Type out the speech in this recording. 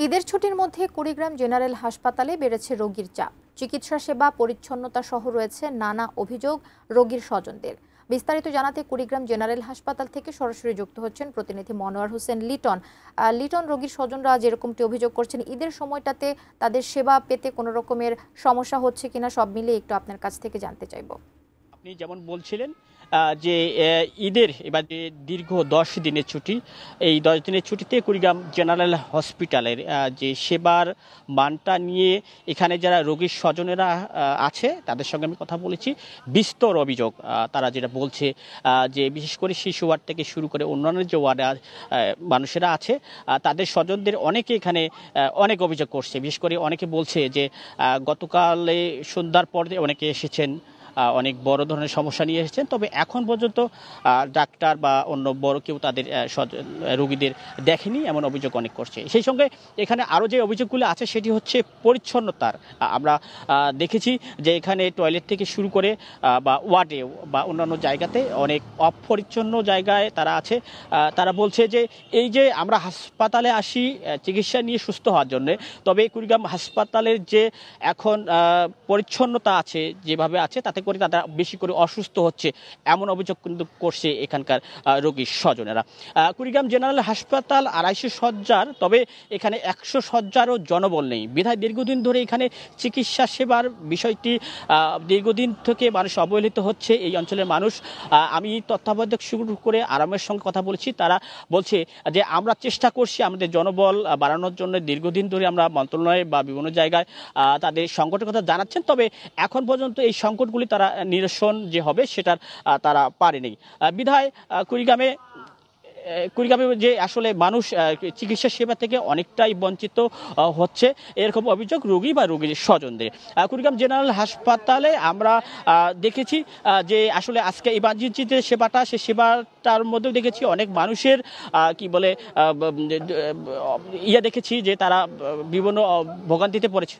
ঈদের ছুটির মধ্যে কুড়িগ্রাম জেনারেল হাসপাতালে বেড়েছে রোগীর চাপ। চিকিৎসা সেবা, পরিচ্ছন্নতা সহ রয়েছে নানা অভিযোগ রোগীর স্বজনদের। বিস্তারিত জানাতে কুড়িগ্রাম জেনারেল হাসপাতাল থেকে সরাসরি যুক্ত হচ্ছেন প্রতিনিধি মনোয়ার হোসেন লিটন। লিটন, রোগীর স্বজনরা যেরকমটি অভিযোগ করছেন, ঈদের সময়টাতে তাদের সেবা পেতে কোনো রকমের সমস্যা হচ্ছে কিনা সব মিলিয়ে একটু আপনার কাছ থেকে জানতে চাইব। আপনি যেমন বলছিলেন যে ঈদের এবার যে দীর্ঘ 10 দিনের ছুটি, এই 10 দিনের ছুটিতে কুড়িগ্রাম জেনারেল হসপিটালের যে সেবার মানটা নিয়ে এখানে যারা রোগীর স্বজনেরা আছে তাদের সঙ্গে আমি কথা বলেছি। বিস্তর অভিযোগ তারা যেটা বলছে, যে বিশেষ করে শিশু ওয়ার্ড থেকে শুরু করে অন্যান্য যে ওয়ার্ডে মানুষেরা আছে তাদের স্বজনদের অনেকে এখানে অনেক অভিযোগ করছে। বিশেষ করে অনেকে বলছে যে গতকালে সন্ধ্যার পর অনেকে এসেছেন, অনেক বড় ধরনের সমস্যা নিয়ে এসেছেন, তবে এখন পর্যন্ত ডাক্তার বা অন্য বড় কেউ তাদের রোগীদের দেখেনি, এমন অভিযোগ অনেক করছে। সেই সঙ্গে এখানে আরও যে অভিযোগগুলো আছে সেটি হচ্ছে পরিচ্ছন্নতার। আমরা দেখেছি যে এখানে টয়লেট থেকে শুরু করে বা ওয়ার্ডে বা অন্যান্য জায়গাতে অনেক অপরিচ্ছন্ন জায়গায় তারা আছে। তারা বলছে যে এই যে আমরা হাসপাতালে আসি চিকিৎসা নিয়ে সুস্থ হওয়ার জন্য, তবে কুড়িগ্রাম হাসপাতালের যে এখন পরিচ্ছন্নতা আছে যেভাবে আছে তাতে করে তারা বেশি করে অসুস্থ হচ্ছে, এমন অভিযোগ কিন্তু করছে এখানকার রোগীর স্বজনেরা। কুড়িগ্রাম জেনারেল হাসপাতাল 250 শয্যার, তবে এখানে 100 শয্যারও জনবল নেই বিধায় দীর্ঘদিন ধরে এখানে চিকিৎসা সেবার বিষয়টি দীর্ঘদিন থেকে মানুষ অবহেলিত হচ্ছে এই অঞ্চলের মানুষ। আমি তত্ত্বাবধায়ক শুরু করে আরামের সঙ্গে কথা বলেছি, তারা বলছে যে আমরা চেষ্টা করছি আমাদের জনবল বাড়ানোর জন্য। দীর্ঘদিন ধরে আমরা মন্ত্রণালয় বা বিভিন্ন জায়গায় তাদের সংকটের কথা জানাচ্ছেন, তবে এখন পর্যন্ত এই সংকটগুলি তারা নিরসন যে হবে সেটার তারা পারেনি বিধায় কুড়িগ্রামে যে আসলে মানুষ চিকিৎসা সেবা থেকে অনেকটাই বঞ্চিত হচ্ছে, এরকম অভিযোগ রোগী বা রোগীর স্বজনদের। কুড়িগ্রাম জেনারেল হাসপাতালে আমরা দেখেছি যে আসলে আজকে ইমার্জেন্সি যে সেবাটা, সেই সেবাটার মধ্যেও দেখেছি অনেক মানুষের কি বলে দেখেছি যে তারা বিভিন্ন ভোগান্তিতে পড়েছে।